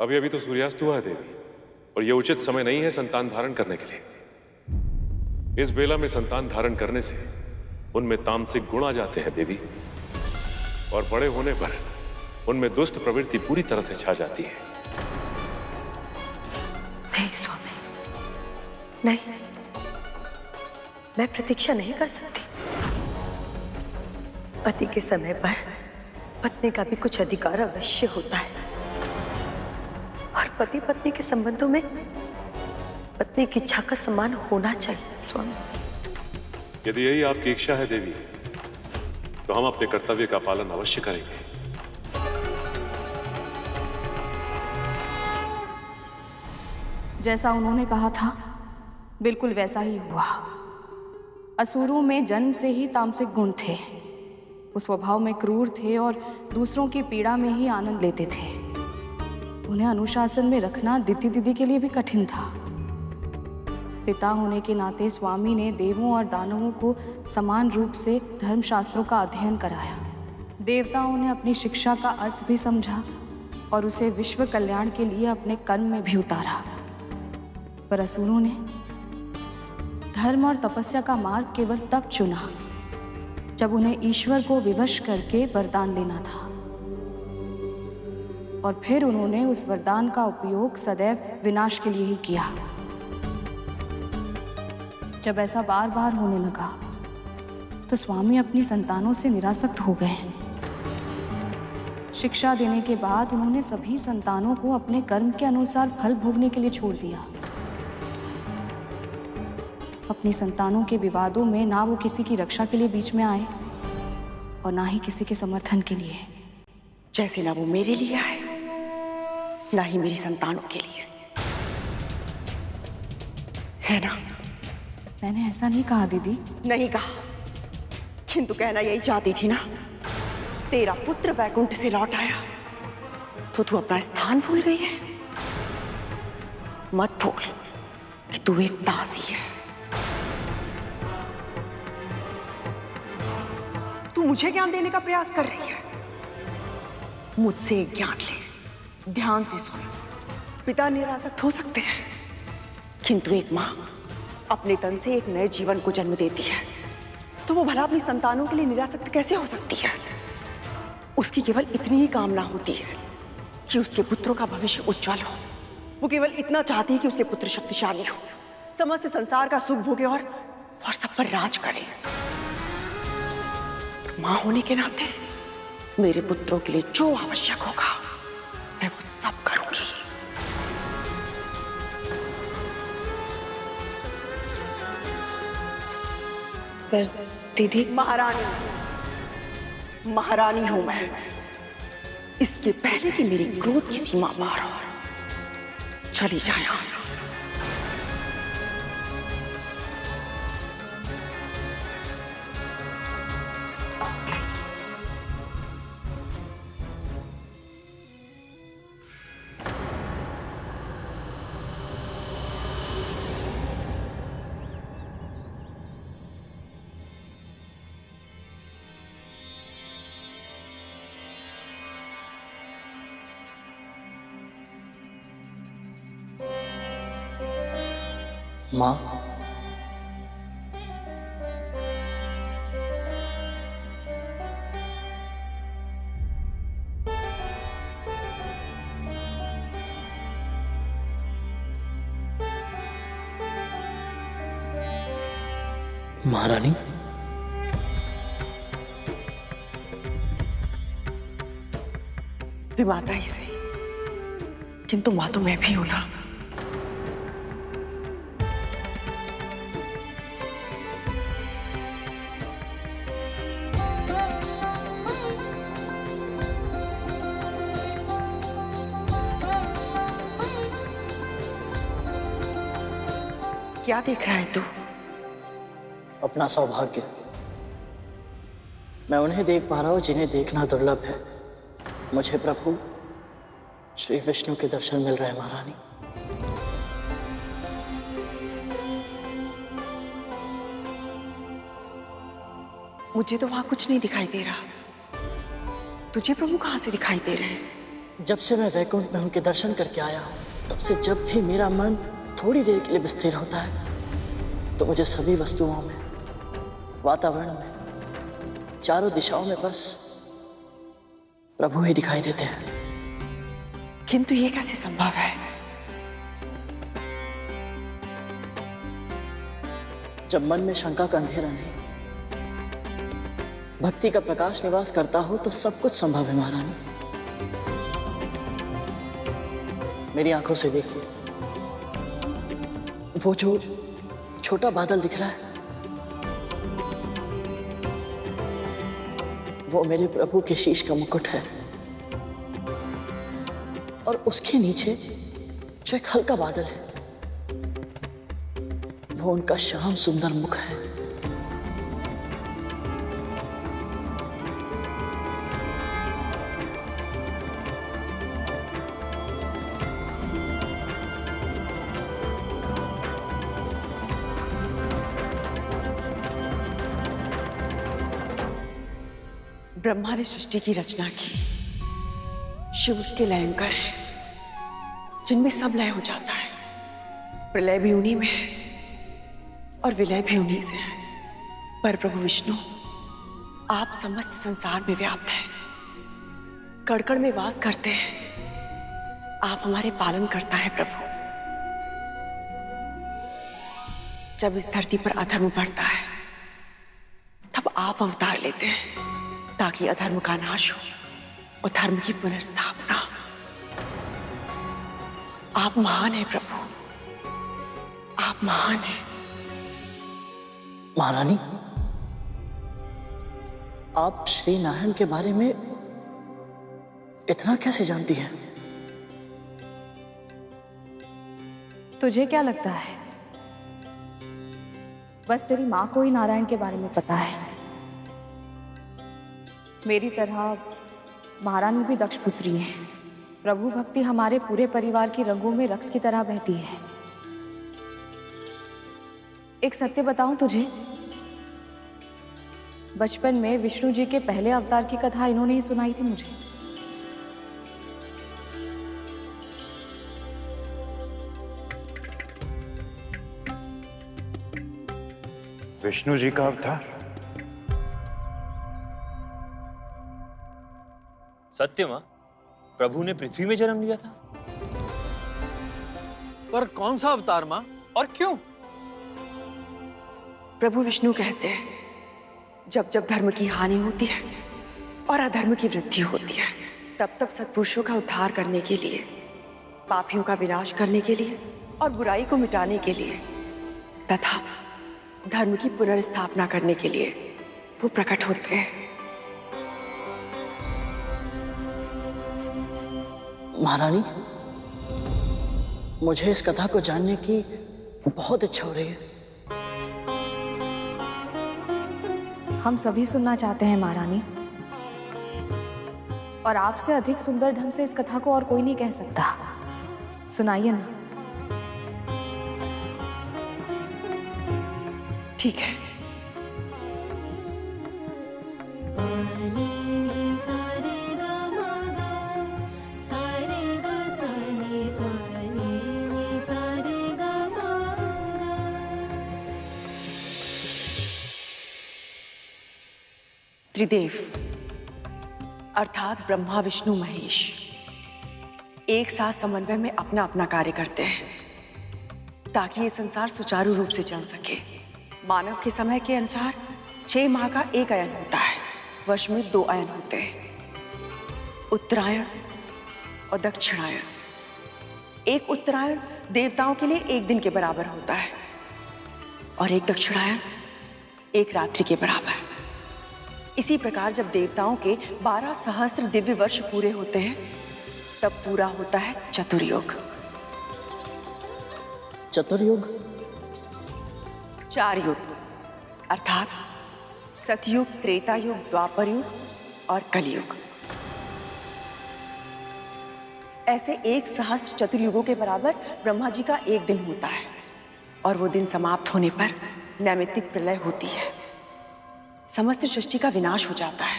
अभी अभी तो सूर्यास्त हुआ है देवी, और यह उचित समय नहीं है संतान धारण करने के लिए। इस बेला में संतान धारण करने से उनमें तामसिक गुण आ जाते हैं देवी, और बड़े होने पर उनमें दुष्ट प्रवृत्ति पूरी तरह से छा जाती है। नहीं स्वामी, नहीं, मैं प्रतीक्षा नहीं कर सकती। पति के समय पर पत्नी का भी कुछ अधिकार अवश्य होता है, और पति पत्नी के संबंधों में पत्नी की इच्छा का सम्मान होना चाहिए स्वामी। यदि यही आपकी इच्छा है देवी, तो हम अपने कर्तव्य का पालन अवश्य करेंगे। जैसा उन्होंने कहा था बिल्कुल वैसा ही हुआ। असुरों में जन्म से ही तामसिक गुण थे। वो स्वभाव में क्रूर थे और दूसरों की पीड़ा में ही आनंद लेते थे। उन्हें अनुशासन में रखना दिति दीदी के लिए भी कठिन था। पिता होने के नाते स्वामी ने देवों और दानवों को समान रूप से धर्मशास्त्रों का अध्ययन कराया। देवताओं ने अपनी शिक्षा का अर्थ भी समझा और उसे विश्व कल्याण के लिए अपने कर्म में भी उतारा। पर असुरों ने धर्म और तपस्या का मार्ग केवल तब चुना जब उन्हें ईश्वर को विवश करके वरदान लेना था, और फिर उन्होंने उस वरदान का उपयोग सदैव विनाश के लिए ही किया। जब ऐसा बार बार होने लगा तो स्वामी अपनी संतानों से निरासक्त हो गए। शिक्षा देने के बाद उन्होंने सभी संतानों को अपने कर्म के अनुसार फल भोगने के लिए छोड़ दिया। अपनी संतानों के विवादों में ना वो किसी की रक्षा के लिए बीच में आए और ना ही किसी के समर्थन के लिए। जैसे ना वो मेरे लिए आए, ना ही मेरी संतानों के लिए, है ना? मैंने ऐसा नहीं कहा दीदी। नहीं कहा, किंतु कहना यही चाहती थी ना। तेरा पुत्र वैकुंठ से लौट आया तो तू अपना स्थान भूल गई है। मत भूल कि तू एक दासी है। तू मुझे ज्ञान देने का प्रयास कर रही है। मुझसे एक ज्ञान ले, ध्यान से सुन। पिता निरासक्त हो सकते हैं, किंतु एक मां अपने तन से एक नए जीवन को जन्म देती है, तो वो भला अपनी संतानों के लिए निरासक्त कैसे हो सकती है? उसकी केवल इतनी ही कामना होती है कि उसके पुत्रों का भविष्य उज्जवल हो। वो केवल इतना चाहती है कि उसके पुत्र शक्तिशाली हो, समस्त संसार का सुख भोगे और सब पर राज करे। मां होने के नाते मेरे पुत्रों के लिए जो आवश्यक होगा मैं वो सब करूंगी। पर दीदी, महारानी हूं मैं। इसके पहले कि मेरी क्रोध की सीमा पार हो, चली जाए यहां से। माँ, महारानी, वे माता ही सही, किंतु मां तो मैं भी हूं ना। क्या देख रहा है तू? अपना सौभाग्य। मैं उन्हें देख पा रहा हूं जिन्हें देखना दुर्लभ है। मुझे प्रभु श्री विष्णु के दर्शन मिल रहे हैं महारानी। मुझे तो वहां कुछ नहीं दिखाई दे रहा। तुझे प्रभु कहां से दिखाई दे रहे हैं? जब से मैं वैकुंठ में उनके दर्शन करके आया हूँ, तब से जब भी मेरा मन थोड़ी देर के लिए विस्थिर होता है, तो मुझे सभी वस्तुओं में, वातावरण में, चारों दिशाओं में बस प्रभु ही दिखाई देते हैं। किंतु ये कैसे संभव है? जब मन में शंका का अंधेरा नहीं, भक्ति का प्रकाश निवास करता हो, तो सब कुछ संभव है महारानी। मेरी आंखों से देखिए, वो जो छोटा बादल दिख रहा है, वो मेरे प्रभु के शीश का मुकुट है, और उसके नीचे जो एक हल्का बादल है, वो उनका श्याम सुंदर मुख है। ब्रह्मा ने सृष्टि की रचना की, शिव उसके लयंकर है, जिनमें सब लय हो जाता है। प्रलय भी उन्हीं में है और विलय भी उन्हीं से है। पर प्रभु विष्णु, आप समस्त संसार में व्याप्त हैं, कण कण में वास करते हैं। आप हमारे पालन करता है प्रभु। जब इस धरती पर अधर्म बढ़ता है, तब आप अवतार लेते हैं, ताकि अधर्म का नाश हो और धर्म की पुनर्स्थापना। आप महान हैं प्रभु, आप महान हैं। महारानी, आप श्री नारायण के बारे में इतना कैसे जानती हैं? तुझे क्या लगता है बस तेरी माँ को ही नारायण के बारे में पता है? मेरी तरह महारानी भी दक्ष पुत्री है। प्रभु भक्ति हमारे पूरे परिवार की रगों में रक्त की तरह बहती है। एक सत्य बताऊं तुझे, बचपन में विष्णु जी के पहले अवतार की कथा इन्होंने ही सुनाई थी मुझे। विष्णु जी का अवतार? सत्य मां, प्रभु ने पृथ्वी में जन्म लिया था। पर कौन सा अवतार मां, और क्यों? प्रभु विष्णु कहते हैं, जब जब धर्म की हानि होती है और अधर्म की वृद्धि होती है, तब तब सत्पुरुषों का उद्धार करने के लिए, पापियों का विनाश करने के लिए और बुराई को मिटाने के लिए तथा धर्म की पुनर्स्थापना करने के लिए वो प्रकट होते हैं। महारानी, मुझे इस कथा को जानने की बहुत इच्छा हो रही है। हम सभी सुनना चाहते हैं महारानी, और आपसे अधिक सुंदर ढंग से इस कथा को और कोई नहीं कह सकता। सुनाइए ना। ठीक है। त्रिदेव अर्थात ब्रह्मा विष्णु महेश एक साथ समन्वय में अपना अपना कार्य करते हैं, ताकि ये संसार सुचारू रूप से चल सके। मानव के समय के अनुसार 6 माह का एक अयन होता है। वर्ष में 2 अयन होते हैं, उत्तरायण और दक्षिणायन। एक उत्तरायण देवताओं के लिए 1 दिन के बराबर होता है और एक दक्षिणायन 1 रात्रि के बराबर। इसी प्रकार जब देवताओं के 12 सहस्त्र दिव्य वर्ष पूरे होते हैं, तब पूरा होता है चतुर्युग। चतुर्युग? 4 युग अर्थात सतयुग, त्रेता युग, द्वापर युग और कलयुग। ऐसे 1 सहस्त्र चतुर्युगों के बराबर ब्रह्मा जी का 1 दिन होता है, और वो दिन समाप्त होने पर नैमित्तिक प्रलय होती है। समस्त सृष्टि का विनाश हो जाता है।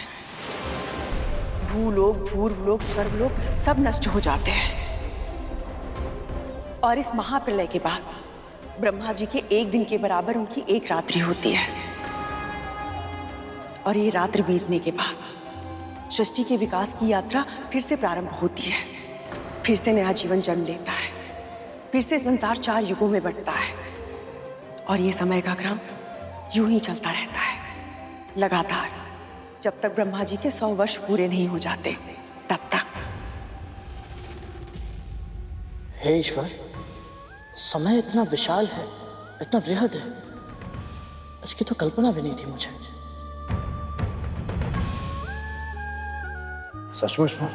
भूलोक, भूर्वलोक, स्वर्गलोक सब नष्ट हो जाते हैं। और इस महाप्रलय के बाद ब्रह्मा जी के एक दिन के बराबर उनकी एक रात्रि होती है। और ये रात्रि बीतने के बाद सृष्टि के विकास की यात्रा फिर से प्रारंभ होती है। फिर से नया जीवन जन्म लेता है। फिर से संसार 4 युगों में बंटता है। और ये समय का क्रम यूं ही चलता रहता है लगातार, जब तक ब्रह्मा जी के 100 वर्ष पूरे नहीं हो जाते तब तक। हे ईश्वर, समय इतना विशाल है, इतना वृहद है, इसकी तो कल्पना भी नहीं थी मुझे। सचमुच में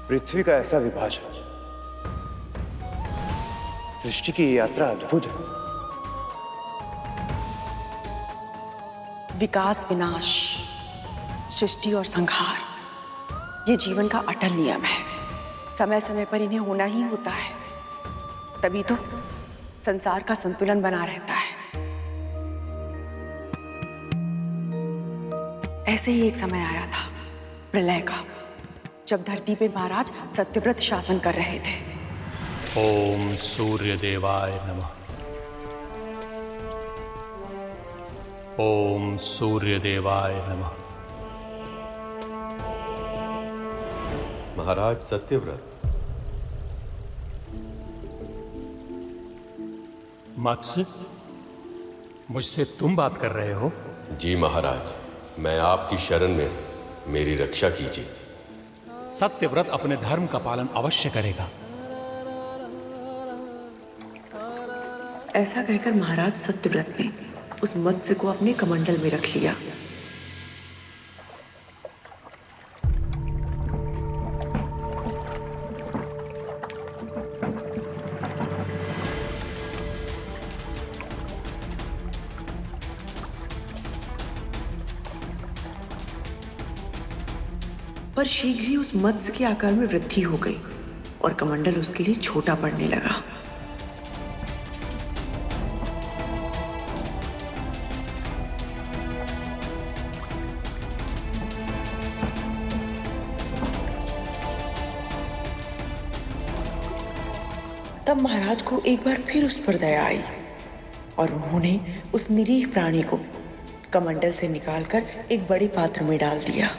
पृथ्वी का ऐसा विभाजन, सृष्टि की ये यात्रा अद्भुत है। विकास, विनाश, सृष्टि और संहार, ये जीवन का अटल नियम है। समय समय पर इन्हें होना ही होता है, तभी तो संसार का संतुलन बना रहता है। ऐसे ही एक समय आया था प्रलय का, जब धरती पे महाराज सत्यव्रत शासन कर रहे थे। ओम सूर्य देवाय नमः। ओम सूर्य देवाय नमः। महाराज सत्यव्रत, मत्स्य, मुझसे तुम बात कर रहे हो? जी महाराज, मैं आपकी शरण में, मेरी रक्षा कीजिए। सत्यव्रत अपने धर्म का पालन अवश्य करेगा। ऐसा कहकर महाराज सत्यव्रत ने उस मत्स्य को अपने कमंडल में रख लिया। पर शीघ्र ही उस मत्स्य के आकार में वृद्धि हो गई और कमंडल उसके लिए छोटा पड़ने लगा। तब महाराज को एक बार फिर उस पर दया आई और उन्होंने उस निरीह प्राणी को कमंडल से निकालकर एक बड़े पात्र में डाल दिया।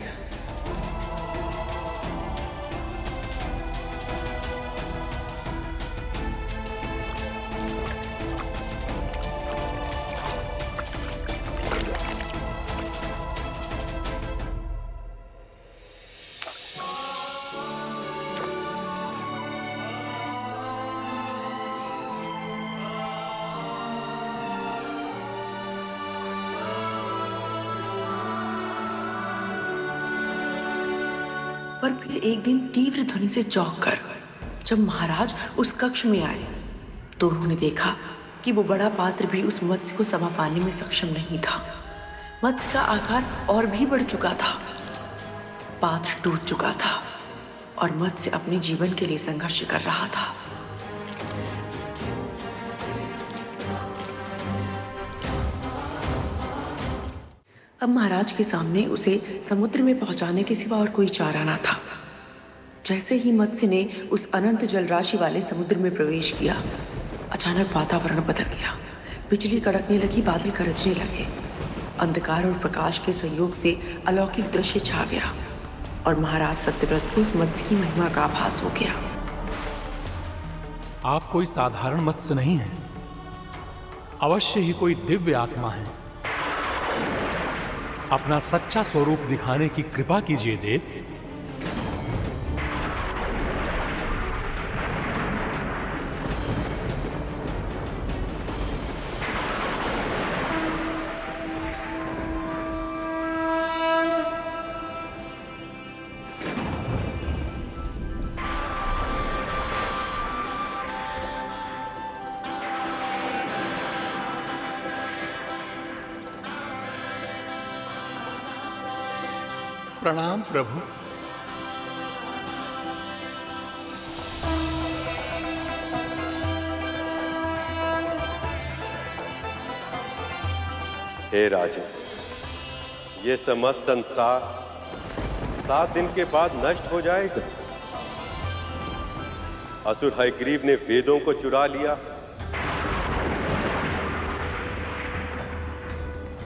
पर फिर एक दिन तीव्र ध्वनि से चौंक कर जब महाराज उस कक्ष में आए तो उन्होंने देखा कि वो बड़ा पात्र भी उस मत्स्य को समा पाने में सक्षम नहीं था। मत्स्य का आकार और भी बढ़ चुका था, पात्र टूट चुका था और मत्स्य अपने जीवन के लिए संघर्ष कर रहा था। अब महाराज के सामने उसे समुद्र में पहुंचाने के सिवा और कोई चारा ना था। जैसे ही मत्स्य ने उस अनंत जलराशि वाले समुद्र में प्रवेश किया, अचानक वातावरण बदल गया। बिजली कड़कने लगी, बादल गरजने लगे। अंधकार और प्रकाश के संयोग से अलौकिक दृश्य छा गया और महाराज सत्यव्रत को उस मत्स्य की महिमा का आभास हो गया। आप कोई साधारण मत्स्य नहीं है, अवश्य ही कोई दिव्य आत्मा है। अपना सच्चा स्वरूप दिखाने की कृपा कीजिए देव। प्रणाम प्रभु। हे राजन, ये समस्त संसार 7 दिन के बाद नष्ट हो जाएगा। असुर हयग्रीव ने वेदों को चुरा लिया,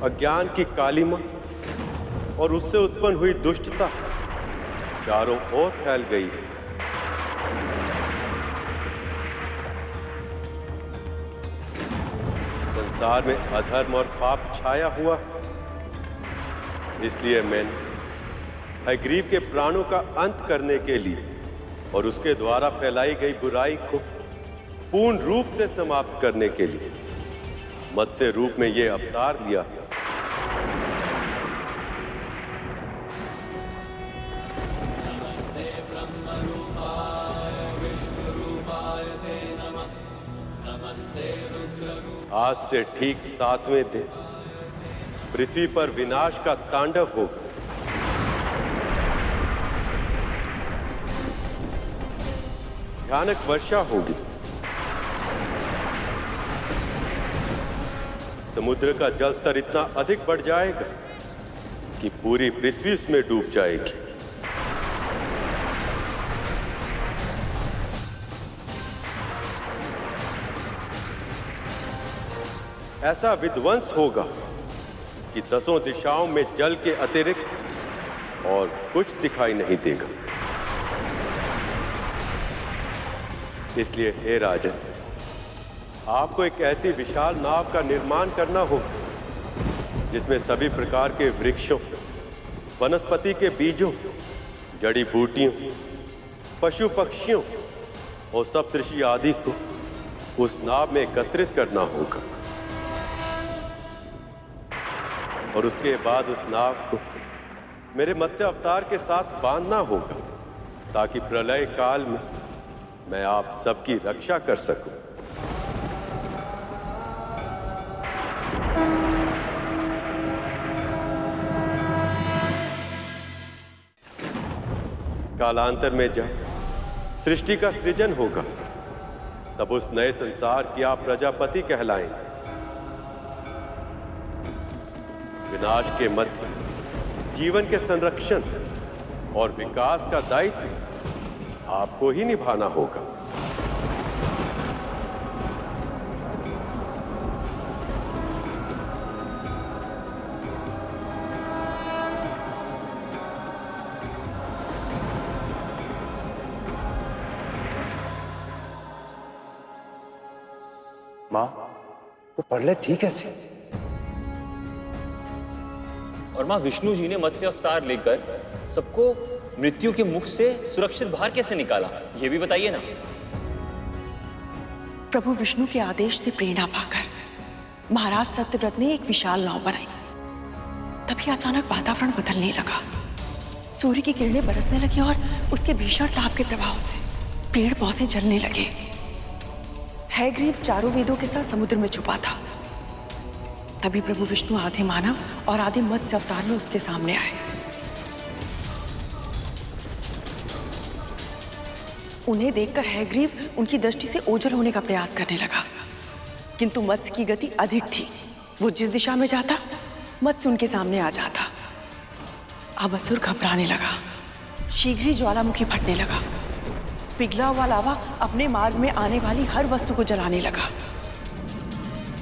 अज्ञान की कालिमा और उससे उत्पन्न हुई दुष्टता चारों ओर फैल गई है। संसार में अधर्म और पाप छाया हुआ, इसलिए मैंने हयग्रीव के प्राणों का अंत करने के लिए और उसके द्वारा फैलाई गई बुराई को पूर्ण रूप से समाप्त करने के लिए मत्स्य रूप में यह अवतार लिया। आज से ठीक 7वें दिन पृथ्वी पर विनाश का तांडव होगा। भयानक वर्षा होगी, समुद्र का जल स्तर इतना अधिक बढ़ जाएगा कि पूरी पृथ्वी उसमें डूब जाएगी। ऐसा विध्वंस होगा कि 10 दिशाओं में जल के अतिरिक्त और कुछ दिखाई नहीं देगा। इसलिए हे राजन, आपको एक ऐसी विशाल नाव का निर्माण करना होगा जिसमें सभी प्रकार के वृक्षों, वनस्पति के बीजों, जड़ी बूटियों, पशु पक्षियों और सप्तऋषि आदि को उस नाव में एकत्रित करना होगा और उसके बाद उस नाव को मेरे मत्स्य अवतार के साथ बांधना होगा ताकि प्रलय काल में मैं आप सबकी रक्षा कर सकूं। कालांतर में जब सृष्टि का सृजन होगा तब उस नए संसार की आप प्रजापति कहलाएंगे। विनाश के मध्य जीवन के संरक्षण और विकास का दायित्व आपको ही निभाना होगा। माँ, तो प्रलय थी कैसे? और मां विष्णु जी ने मत्स्य अवतार लेकर सबको मृत्यु के मुख से सुरक्षित बाहर कैसे निकाला, यह भी बताइए ना। प्रभु विष्णु के आदेश से प्रेरणा पाकर महाराज सत्यव्रत ने एक विशाल नाव बनाई। तभी अचानक वातावरण बदलने लगा, सूर्य की किरणें बरसने लगी और उसके भीषण ताप के प्रभाव से पेड़ पौधे जलने लगे। हयग्रीव चारों वेदों के साथ समुद्र में छुपा था। तभी प्रभु विष्णु आधे मानव और आधे मत्स्य अवतार में उसके सामने आए। उन्हें देखकर हयग्रीव उनकी दृष्टि से ओझल होने का प्रयास करने लगा, किंतु मत्स्य की गति अधिक थी। वो जिस दिशा में जाता, मत्स्य उनके सामने आ जाता। अब असुर घबराने लगा, शीघ्र ही ज्वालामुखी फटने लगा। पिघला हुआ लावा अपने मार्ग में आने वाली हर वस्तु को जलाने लगा।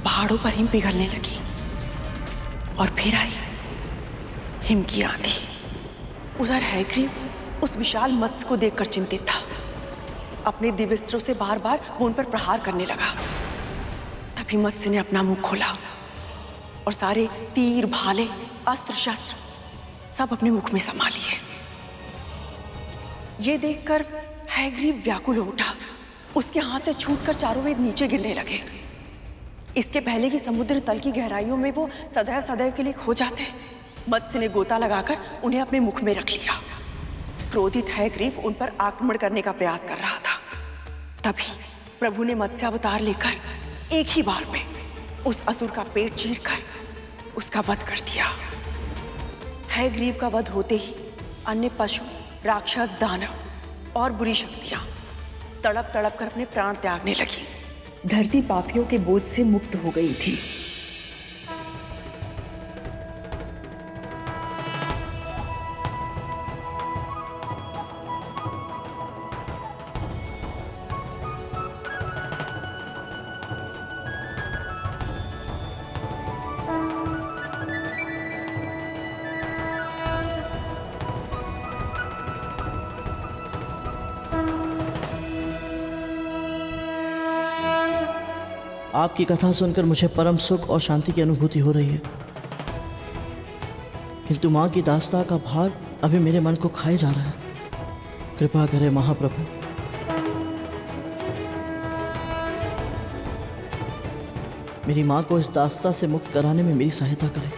पहाड़ों पर हिम पिघलने लगी और फिर आई हिम की आंधी। उधर हयग्रीव उस विशाल मत्स्य को देखकर चिंतित था। अपने दिव्यास्त्रों से बार बार वो उन पर प्रहार करने लगा। तभी मत्स्य ने अपना मुंह खोला और सारे तीर, भाले, अस्त्र शस्त्र सब अपने मुख में समा लिए। ये देखकर हयग्रीव व्याकुल हो उठा। उसके हाथ से छूटकर चारों वेद नीचे गिरने लगे। इसके पहले कि समुद्र तल की गहराइयों में वो सदैव सदैव के लिए खो जाते, मत्स्य ने गोता लगाकर उन्हें अपने मुख में रख लिया। क्रोधित हयग्रीव उन पर आक्रमण करने का प्रयास कर रहा था। तभी प्रभु ने मत्स्य अवतार लेकर एक ही बार में उस असुर का पेट चीरकर उसका वध कर दिया। हयग्रीव का वध होते ही अन्य पशु, राक्षस, दानव और बुरी शक्तियां तड़प तड़प कर अपने प्राण त्यागने लगी। धरती पापियों के बोझ से मुक्त हो गई थी। आपकी कथा सुनकर मुझे परम सुख और शांति की अनुभूति हो रही है, किंतु माँ की दास्ता का भार अभी मेरे मन को खाए जा रहा है। कृपा करें महाप्रभु। मेरी माँ को इस दास्ता से मुक्त कराने में मेरी सहायता करें।